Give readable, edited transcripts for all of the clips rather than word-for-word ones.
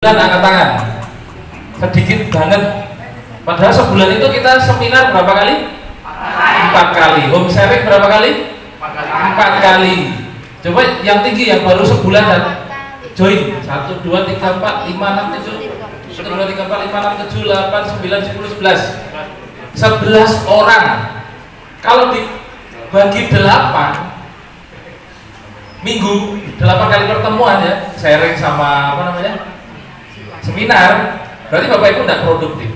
Angkat tangan sedikit banget, padahal sebulan itu kita seminar berapa kali? 4 kali. Home sharing berapa kali? 4 kali. Coba yang tinggi yang baru sebulan dan join 1, 2, 3, 4, 5, 6, 7 1, 2, 3, 4, 5, 6, 7, 8, 9, 10, 11 11 orang. Kalau dibagi 8 minggu, 8 kali pertemuan ya, sharing sama apa namanya, seminar, berarti Bapak Ibu tidak produktif,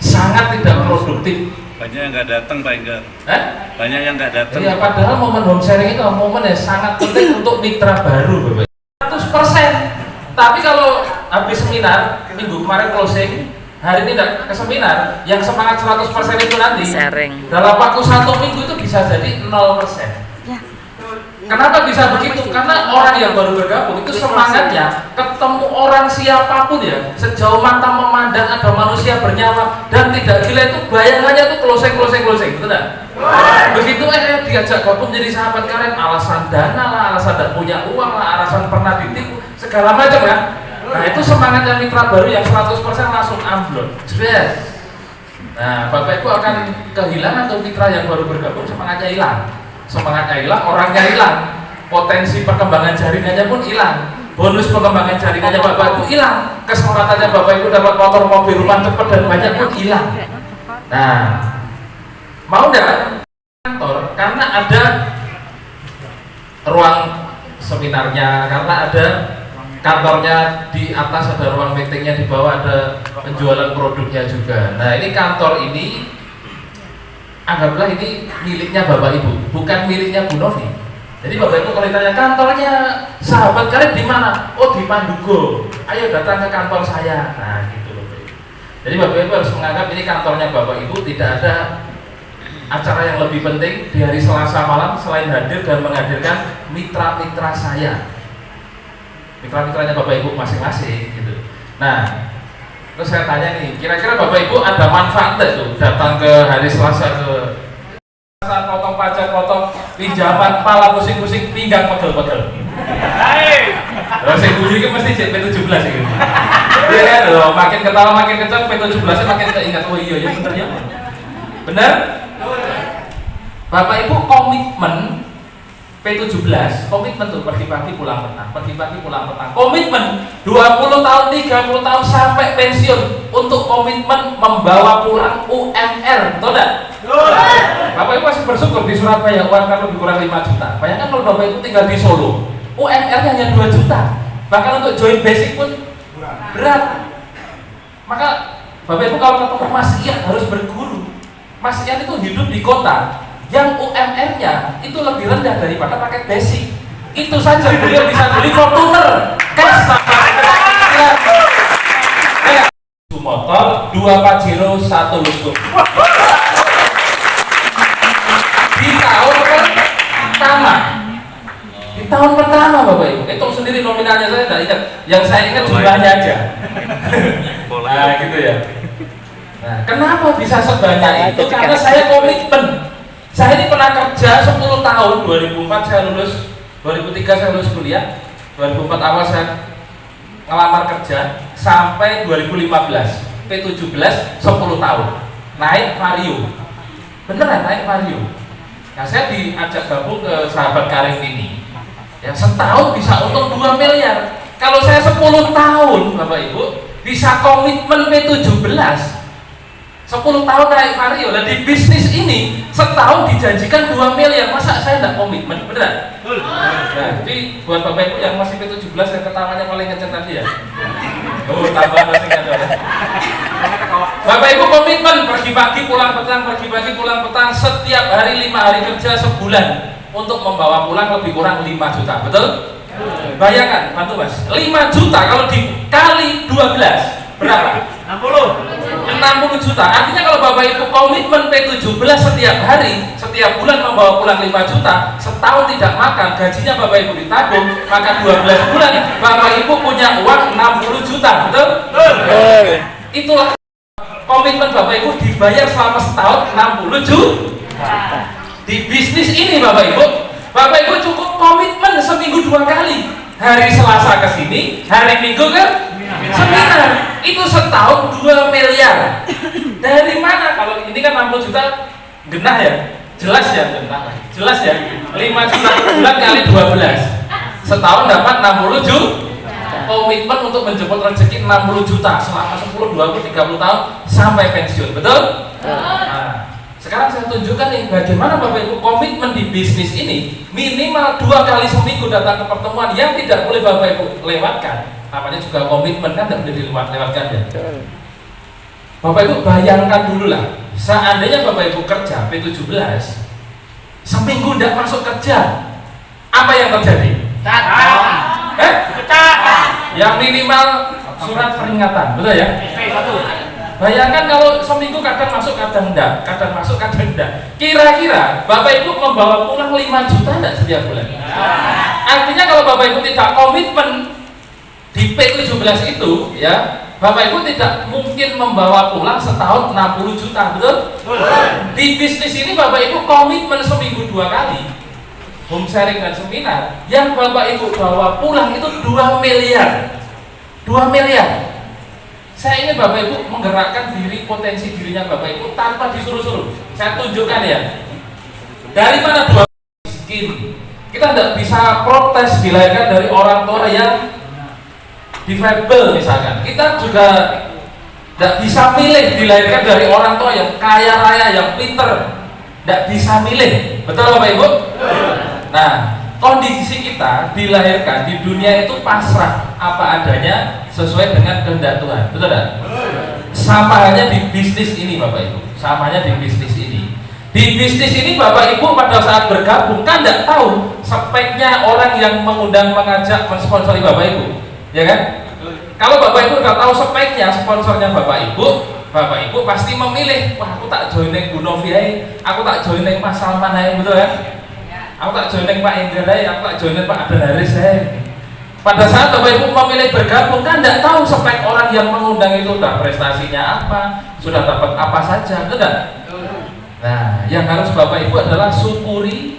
sangat tidak produktif. Banyak yang nggak datang Pak Enggar. Banyak yang nggak datang. Ya padahal momen home sharing itu momen yang sangat penting untuk mitra baru Bapak. 100%. Tapi kalau habis seminar minggu kemarin closing, hari ini tidak ke seminar, yang semangat 100% itu nanti sharing dalam waktu 1 minggu itu bisa jadi 0%. Kenapa bisa begitu? Karena orang yang baru bergabung itu semangatnya ketemu orang siapapun ya, sejauh mata memandang ada manusia bernyawa dan tidak gila itu bayangannya tuh closing, betul tak? Begitu diajak gabung jadi sahabat kalian, alasan dana lah, alasan tidak punya uang lah, alasan pernah ditipu, segala macam ya. Nah itu semangatnya mitra baru yang 100% langsung amblok. Nah Bapak Ibu akan kehilangan tuh mitra yang baru bergabung, semangatnya hilang. Semangatnya hilang, orangnya hilang, potensi perkembangan jaringannya pun hilang, bonus pengembangan jaringannya Bapak Ibu hilang, kesempatannya Bapak Ibu dapat motor, mobil, rumah cepat dan banyak pun hilang. Nah, mau nggak kantor? Karena ada ruang seminarnya, karena ada kantornya di atas, ada ruang meetingnya di bawah, ada penjualan produknya juga. Nah, ini kantor ini anggaplah ini miliknya Bapak Ibu, bukan miliknya Bu Novi. Jadi Bapak Ibu kalau ditanya kantornya sahabat kalian di mana? Oh di Pandugo. Ayo datang ke kantor saya. Nah gitu Bapak Ibu. Jadi Bapak Ibu harus menganggap ini kantornya Bapak Ibu, tidak ada acara yang lebih penting di hari Selasa malam selain hadir dan menghadirkan mitra-mitra saya, mitra-mitranya Bapak Ibu masing-masing gitu. Nah terus saya tanya nih, kira-kira Bapak Ibu ada manfaat nggak tuh datang ke hari Selasa ke potong pajak, potong pinjaman, kepala pusing-pusing, pinggang pegel-pegel. Terus saya bunyi kan mesti P17 gitu. Iya kan loh, makin ketawa makin kencang, P17-nya makin keingat. Oh iya ya bener ya. Bener? Bapak Ibu komitmen P17, komitmen tuh pergi pagi pulang petang, pergi pagi pulang petang. Komitmen 20 tahun, 30 tahun sampai pensiun untuk komitmen membawa pulang UMR, betul enggak? Bapak Ibu masih bersyukur di Surabaya UMR lebih kurang 5 juta. Bayangkan kalau Bapak Ibu tinggal di Solo, UMR-nya hanya 2 juta. Bahkan untuk join basic pun berat. Maka Bapak Ibu kalau ketemu Mas Ian harus berguru. Mas Ian itu hidup di kota yang UMR-nya itu lebih rendah daripada paket basic. Itu saja beliau bisa beli Fortuner cash motor, 2 Pajero, 1 Lusuk di tahun pertama. Di tahun pertama Bapak Ibu, hitung sendiri nominalnya, saya tidak ingat, yang saya ingat jumlahnya aja. Nah gitu ya. Nah kenapa bisa sebanyak itu? Karena saya komitmen. Saya ini pernah kerja 10 tahun, 2004 saya lulus, 2003 saya lulus kuliah, 2004 awal saya ngelamar kerja, sampai 2015, P17 10 tahun, naik Vario, beneran naik Vario. Nah saya diajak gabung ke sahabat Karim ini, yang setahun bisa untung 2 miliar. Kalau saya 10 tahun Bapak Ibu, bisa komitmen P17, 10 tahun naik Vario, dan di bisnis ini setahun dijanjikan 2 miliar, masa saya tidak komitmen, beneran? Nah, jadi buat Bapak Ibu yang masih P17 yang ketawanya paling kenceng tadi ya. Oh, tambah masih nggak ada. Bapak Ibu komitmen pergi pagi pulang petang, pergi pagi pulang petang setiap hari 5 hari kerja sebulan untuk membawa pulang lebih kurang 5 juta, betul? Bayangkan, bantu Mas, 5 juta kalau dikali 12 berapa? 60 juta. Artinya kalau Bapak Ibu komitmen P17 setiap hari, setiap bulan membawa pulang 5 juta, setahun tidak makan, gajinya Bapak Ibu ditabung, maka 12 bulan Bapak Ibu punya uang 60 juta, betul? Itulah komitmen Bapak Ibu dibayar selama setahun 60 juta. Di bisnis ini Bapak Ibu cukup komitmen seminggu 2 kali. Hari Selasa ke sini, hari Minggu ke Seminar itu setahun 2 miliar. Dari mana? Kalau ini kan 60 juta genah ya, jelas ya, genah, jelas ya. 5 juta bulan kali 12, setahun dapat 60 juta. Komitmen untuk menjemput rezeki 60 juta selama 10, 20, 30 tahun sampai pensiun, betul? Nah, sekarang saya tunjukkan nih bagaimana Bapak Ibu komitmen di bisnis ini minimal 2 kali seminggu datang ke pertemuan yang tidak boleh Bapak Ibu lewatkan. Namanya juga komitmen kan, tidak boleh dilewatkan ya. Bapak Ibu bayangkan dulu lah, seandainya Bapak Ibu kerja P17 seminggu tidak masuk kerja, apa yang terjadi? Yang minimal surat peringatan, betul ya? Bayangkan kalau seminggu kadang masuk kadang enggak, kadang masuk kadang enggak. Kira-kira Bapak Ibu membawa pulang 5 juta enggak setiap bulan? Artinya kalau Bapak Ibu tidak komitmen di P17 itu ya, Bapak Ibu tidak mungkin membawa pulang setahun 60 juta, betul? Di bisnis ini Bapak Ibu komitmen seminggu 2 kali home sharing dan seminar, yang Bapak Ibu bawa pulang itu 2 miliar. 2 miliar. Saya ingin Bapak Ibu menggerakkan diri, potensi dirinya Bapak Ibu tanpa disuruh-suruh. Saya tunjukkan ya. Dari mana 2 miskin? Kita tidak bisa protes dilahirkan dari orang tua yang difabel misalkan. Kita juga tidak bisa milih dilahirkan dari orang tua yang kaya raya, yang pinter. Tidak bisa milih. Betul Bapak Ibu? Nah, kondisi kita dilahirkan di dunia itu pasrah apa adanya sesuai dengan kehendak Tuhan, betul tidak? Sama halnya di bisnis ini Bapak Ibu, samanya di bisnis ini. Di bisnis ini Bapak Ibu pada saat bergabung kan tidak tahu speknya orang yang mengundang, mengajak, mensponsori Bapak Ibu, ya kan? Kalau Bapak Ibu sudah tahu speknya sponsornya Bapak Ibu pasti memilih, wah aku tak join yang Bu Novi, aku tak join yang Mas Salman, betul kan? Aku tak joining Pak Indra, aku tak joining Pak Aden Haris. Pada saat Bapak Ibu memilih bergabung kan tidak tahu spek orang yang mengundang itu sudah prestasinya apa, sudah dapat apa saja, tidak? Nah, yang harus Bapak Ibu adalah syukuri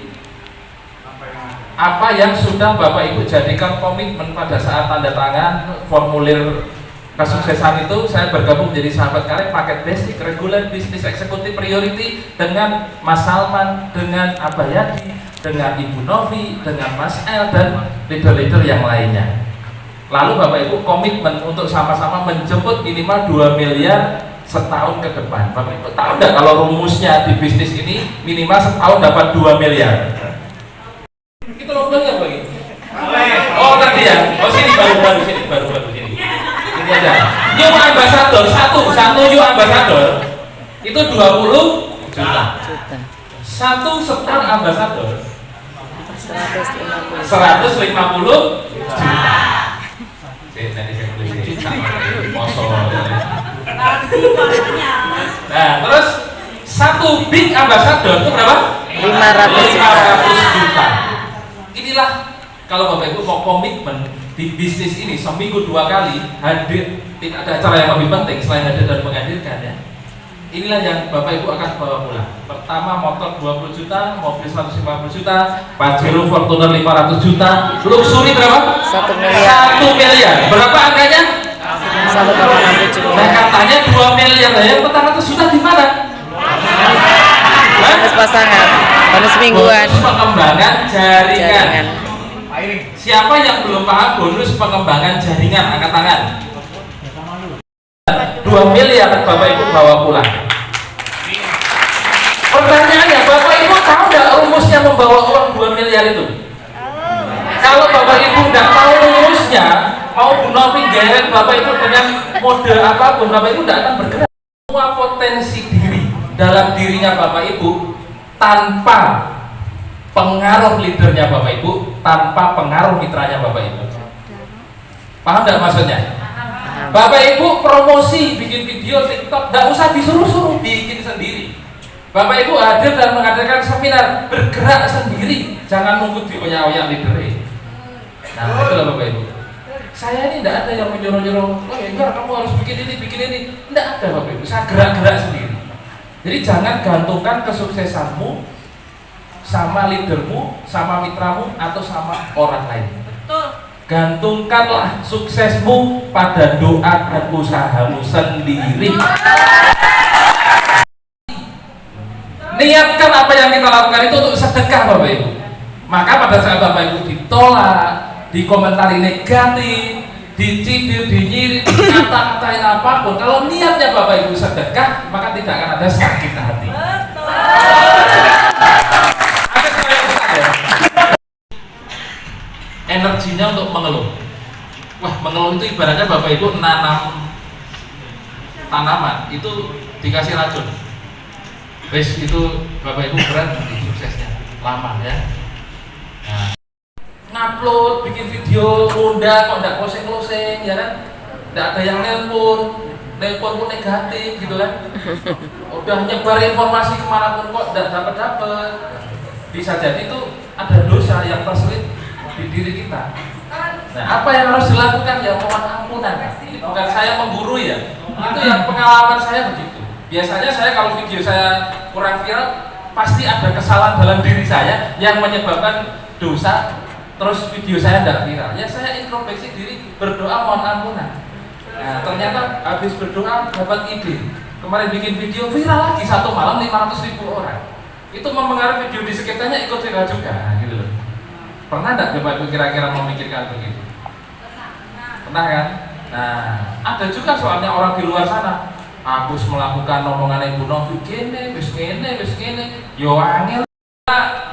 apa yang sudah Bapak Ibu jadikan komitmen pada saat tanda tangan formulir kesuksesan itu. Saya bergabung menjadi sahabat karya paket basic, regular, bisnis eksekutif, priority dengan Mas Salman, dengan Abah Yadi, dengan Ibu Novi, dengan Mas El dan leader-leader yang lainnya. Lalu Bapak Ibu komitmen untuk sama-sama menjemput minimal 2 miliar setahun ke depan. Bapak Ibu tahu nggak kalau rumusnya di bisnis ini minimal setahun dapat 2 miliar? Itu lomba nggak Pak? Oh tadi ya, oh sini baru sini. Ini aja. New ambassador satu new ambassador itu 20 juta. Satu setahun ambassador 150 juta. Nah, terus satu big ambassador itu berapa? 500 juta. Inilah kalau Bapak Ibu mau komitmen di bisnis ini seminggu 2 kali hadir, tidak ada acara yang lebih penting selain hadir dan menghadirkan ya. Inilah yang Bapak Ibu akan bawa pulang. Pertama motor 20 juta, mobil 150 juta, Pajero Fortuner 500 juta, luxury berapa? 1 miliar. 1 miliar. Berapa angkanya? 1,67 Nah, katanya 2 miliar. Yang pertama itu sudah di mana? Bonus pasangan, bonus mingguan, Bonus pengembangan jaringan. Siapa yang belum paham bonus pengembangan jaringan? Angkat tangan. 2 miliar Bapak Ibu bawa pulang. Pertanyaannya, Bapak Ibu tahu nggak rumusnya membawa uang 2 miliar itu? Kalau Bapak Ibu nggak tahu rumusnya, mau Bu Novi geret Bapak Ibu dengan mode apapun, Bapak Ibu nggak akan bergerak. Semua potensi diri dalam dirinya Bapak Ibu tanpa pengaruh leadernya Bapak Ibu, tanpa pengaruh mitranya Bapak Ibu. Paham nggak maksudnya? Bapak Ibu promosi, bikin video TikTok, nggak usah disuruh-suruh, bikin sendiri. Bapak Ibu hadir dan mengadakan seminar, bergerak sendiri, jangan nunggu dioyak-oyak leadernya. Nah, itulah Bapak Ibu. Saya ini tidak ada yang menyuruh-nyuruh, oh enggak kamu harus bikin ini, tidak ada Bapak Ibu. Saya gerak-gerak sendiri. Jadi jangan gantungkan kesuksesanmu sama leadermu, sama mitramu, atau sama orang lain. Betul. Gantungkanlah suksesmu pada doa dan usahamu sendiri. Niatkan apa yang kita lakukan itu untuk sedekah Bapak Ibu. Maka pada saat Bapak Ibu ditolak, dikomentari negatif, dicibir, dinyirik, dikata-katain apapun, kalau niatnya Bapak Ibu sedekah, maka tidak akan ada sakit hati. Ada saya ya. Energinya untuk mengeluh. Wah, mengeluh itu ibaratnya Bapak Ibu nanam tanaman itu dikasih racun. Wes itu Bapak Ibu berat nanti suksesnya lama ya. Nah, ngupload, bikin video, undang kok nggak closing ya kan? Nggak ada yang nelpon pun negatif gitu kan? Udah nyebar informasi kemanapun kok nggak dapat. Bisa jadi itu ada dosa yang terselip di diri kita. Nah, apa yang harus dilakukan ya mohon ampunan. Bukan saya menggurui ya. Itu yang pengalaman saya begitu. Biasanya saya kalau video saya kurang viral, pasti ada kesalahan dalam diri saya yang menyebabkan dosa, terus video saya tidak viral. Ya saya introspeksi diri, berdoa mohon ampunan. Nah ternyata habis berdoa dapat ide. Kemarin bikin video viral lagi, satu malam 500.000 orang. Itu mempengaruhi video di sekitarnya ikut viral juga. Nah, gitu loh. Pernah tidak Bapak Ibu kira-kira memikirkan begitu? Pernah kan? Nah ada juga soalnya orang di luar sana. Aku melakukan omongan ibu Novi gini, wis gini, yo angel.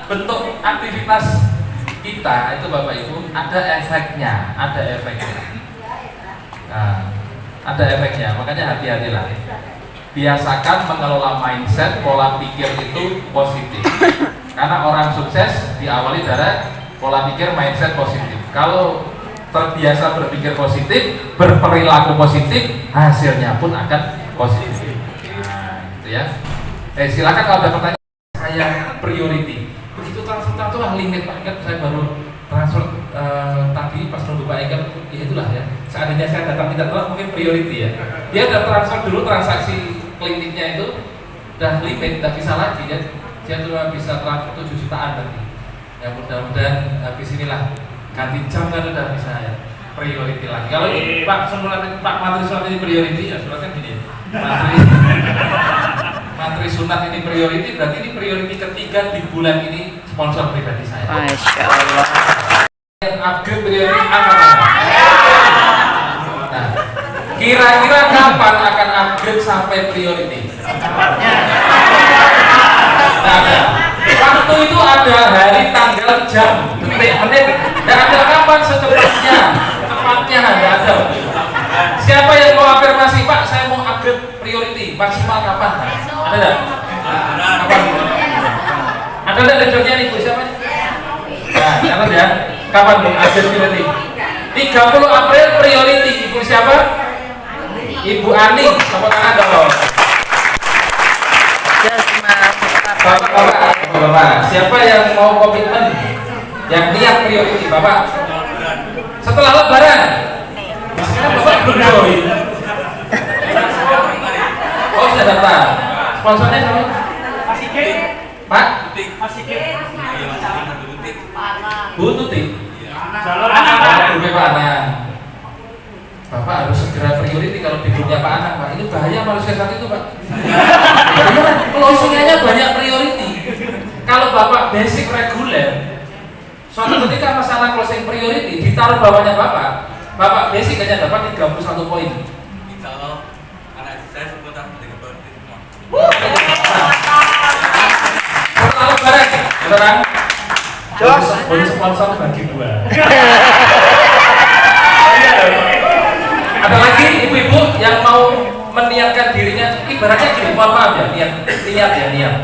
Bentuk aktivitas kita itu Bapak Ibu ada efeknya. Nah, ada efeknya, makanya hati-hatilah. Biasakan mengelola mindset, pola pikir itu positif. Karena orang sukses diawali dari pola pikir mindset positif. Kalau terbiasa berpikir positif, berperilaku positif, hasilnya pun akan positif. Nah, gitu ya. Silakan kalau ada pertanyaan. Saya priority. Begitu transfer itu lah limit Pak Eka. Saya baru transfer tadi pas nunggu Pak Eka. Ya itulah ya. Seandainya saya datang tidak telat mungkin priority ya. Dia udah transfer dulu transaksi kliniknya itu udah limit, udah bisa lagi ya. Dia cuma bisa transfer 7 jutaan tadi. Ya mudah-mudahan habis inilah ganti jam kan udah bisa ya. Priority lagi. Kalau ini Pak Menteri Sunat ini priority ya suratnya gini. Menteri Sunat ini priority, berarti ini priority ketiga di bulan ini sponsor pribadi saya. Masya Allah. Yang upgrade priority apa? Nah, kira-kira kapan akan upgrade sampai priority? Nah, waktu itu ada hari, tanggal, jam, detik, menit. Dan ada kapan secepatnya? Tepatnya ada. Siapa yang mau afirmasi Pak? Saya mau upgrade priority maksimal kapan? Ada nggak? Kapan? Ada nggak leadernya nih Bu siapa? Nah, catat ya. Kapan Bu upgrade priority? 30 April priority. Ibu siapa? Ibu Ani. Tepuk tangan dong. Bapak, siapa yang mau komitmen? Yang niat priority Bapak? Setelah Lebaran. Sekarang Bapak belum join. Oh sudah datang. Sponsornya siapa? Pak? Bu Tuti. Bu Anang. Bapak harus segera priority kalau di grupnya Pak Anang Pak. Ini bahaya manusia saat itu Pak. Closingannya banyak priority. Kalau Bapak basic reguler, suatu ketika masalah closing priority ditaruh bawahnya Bapak basic hanya dapat 31 poin. Insya Allah anak saya seputar 30 poin semua. Setelah Lebaran, beneran? Bonus sponsor bagi 2. Ada lagi ibu-ibu yang mau meniatkan dirinya, ibaratnya gini, mohon maaf ya, niat.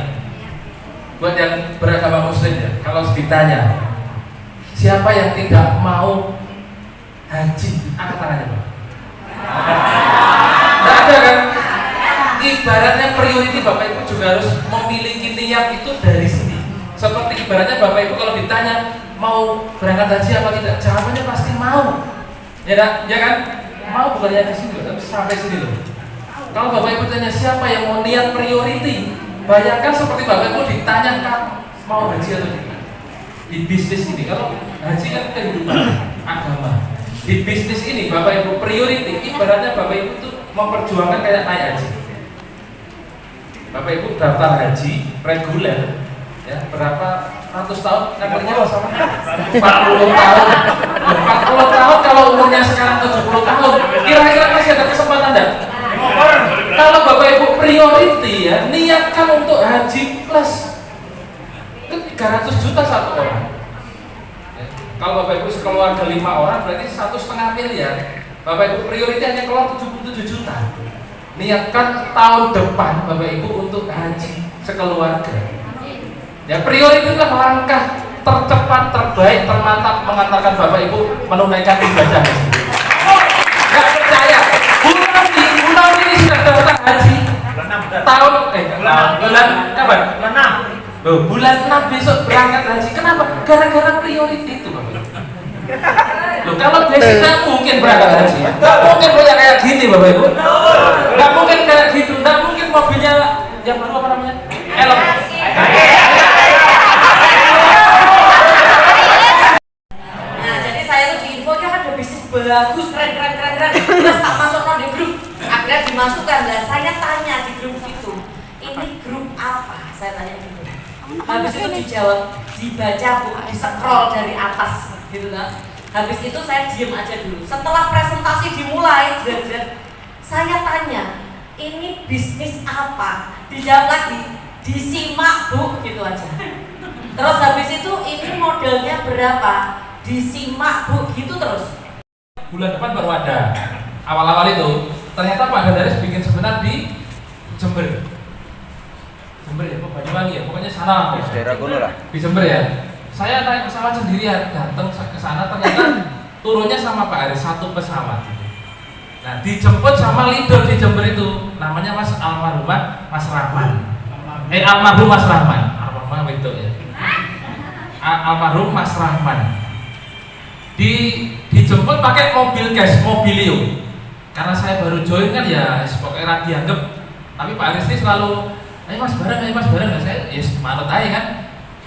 Buat yang beragama Muslim ya, kalau ditanya siapa yang tidak mau haji, angkat tangannya Pak. Tidak ada kan? Ibaratnya priority Bapak Ibu juga harus memiliki niat itu dari sini. Seperti ibaratnya Bapak Ibu kalau ditanya mau berangkat haji apa tidak, jawabannya pasti mau. Ya kan? Mau bukannya di sini, tapi sampai sini loh. Kalau Bapak Ibu tanya siapa yang mau niat priority, bayangkan seperti Bapak Ibu ditanya mau haji atau tidak di bisnis ini. Kalau haji kan kehidupan, agama. Di bisnis ini Bapak Ibu priority, ibaratnya Bapak Ibu tuh memperjuangkan kayak naik haji. Bapak Ibu daftar haji reguler, ya berapa ratus tahun? Namanya sama 40 tahun. 40 tahun kalau umurnya sekarang 70 tahun, kira-kira masih ada kesempatan enggak? Kalau Bapak Ibu priority ya, niatkan untuk haji plus itu 300 juta satu orang. Ya. Kalau Bapak Ibu sekeluarga 5 orang berarti 1,5 miliar. Bapak Ibu priority hanya keluar 77 juta. Niatkan tahun depan Bapak Ibu untuk haji sekeluarga. Ya priority adalah langkah tercepat, terbaik, termantap mengantarkan Bapak Ibu menunaikan ibadah. Nggak percaya? Bulan ini sudah daftar haji. Tahun bulan kapan? Bulan 6. Loh, bulan 6 besok berangkat haji. Kenapa? Gara-gara priority itu, Bapak. Loh, kalau basic nggak mungkin berangkat haji. Nggak mungkin punya kayak gini, Bapak Ibu. Nggak mungkin kayak gitu. Nggak mungkin mobilnya yang baru apa namanya? Elok. Nah, jadi saya tuh di info kan ada bisnis bagus, keren. Terus tak masuk di grup. Akhirnya dimasukkan. Dan saya tanya di grup itu, ini grup apa? Saya tanya gitu. Habis itu dijawab, dibaca bu, di scroll dari atas, gitu kan. Habis itu saya diem aja dulu. Setelah presentasi dimulai, saya tanya, ini bisnis apa? Dijawab lagi, disimak bu, gitu aja. Terus habis itu ini modelnya berapa? Disimak bu, gitu terus. Bulan depan baru ada. Awal-awal itu ternyata Pak Gandaris bikin seminar di Jember. Jember ya, Banyuwangi ya, pokoknya sana. Daerah Gunung lah. Di Jember ya. Saya naik pesawat sendirian, datang ke sana ternyata turunnya sama Pak Aris satu pesawat. Nah, dijemput sama leader di Jember itu, namanya Mas almarhumah Mas Rahman. Almarhum Mas Rahman, almarhum itu ya. Almarhum Mas Rahman. Dijemput pakai mobil cash, mobilio. Karena saya baru join kan ya, pokoknya dianggap. Tapi Pak Aris ini selalu, ayo mas bareng, saya yes manut aja kan.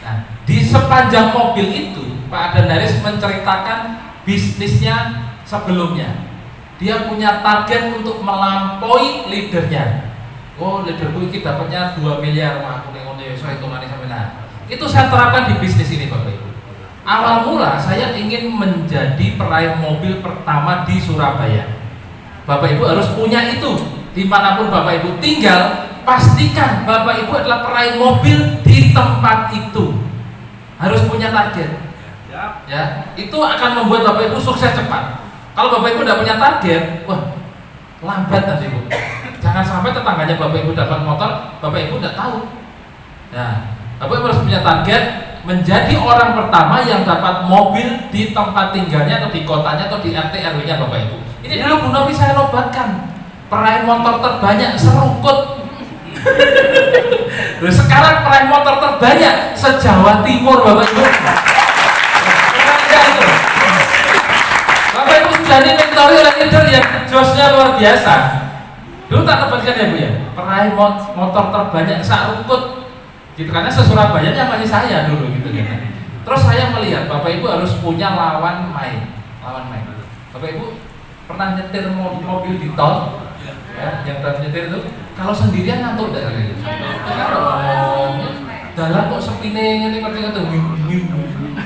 Nah, di sepanjang mobil itu Pak Gandaris menceritakan bisnisnya sebelumnya. Dia punya target untuk melampaui leadernya. Oh, leaderku ini dapatnya 2 miliar, wah aku ngono ya, saya hitungannya sampai nah. Itu saya terapkan di bisnis ini Bapak Ibu. Awal mula saya ingin menjadi peraih mobil pertama di Surabaya. Bapak Ibu harus punya itu. Dimanapun Bapak Ibu tinggal, pastikan Bapak Ibu adalah peraih mobil di tempat itu. Harus punya target. Ya, itu akan membuat Bapak Ibu sukses cepat. Kalau Bapak Ibu tidak punya target, wah lambat nanti Bu. Jangan sampai tetangganya Bapak Ibu dapat motor, Bapak Ibu tidak tahu. Nah, Bapak Ibu harus punya target menjadi orang pertama yang dapat mobil di tempat tinggalnya atau di kotanya atau di RT RW-nya Bapak Ibu. Ini dulu Bu Novi saya nobatkan peraih motor terbanyak serungkut. Terus sekarang peraih motor terbanyak se-Jawa Timur Bapak Ibu. Bapak Ibu sudah dimentori oleh leader yang josnya luar biasa. Dulu tak nobatkan ya Bu ya, peraih motor terbanyak serungkut. Gitu, karena se-Surabayanya masih saya dulu gitu kan. Terus saya melihat Bapak Ibu harus punya lawan main. Bapak Ibu pernah nyetir mobil di tol? Ya, yang pernah nyetir itu kalau sendirian ngantuk dari jalan kok sepine ini ngerti-ngerti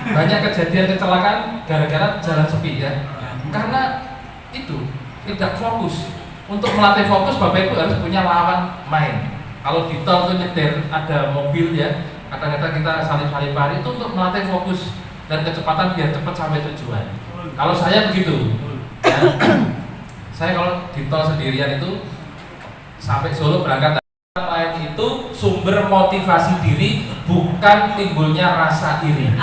banyak kejadian kecelakaan gara-gara jalan sepi ya. Karena itu tidak fokus. Untuk melatih fokus Bapak Ibu harus punya lawan main. Kalau di tol itu nyetir ada mobil ya, kadang-kadang kita salip-salipari itu untuk melatih fokus dan kecepatan biar cepat sampai tujuan. Kalau saya begitu, ya, saya kalau di tol sendirian itu sampai Solo berangkat lain itu sumber motivasi diri, bukan timbulnya rasa iri.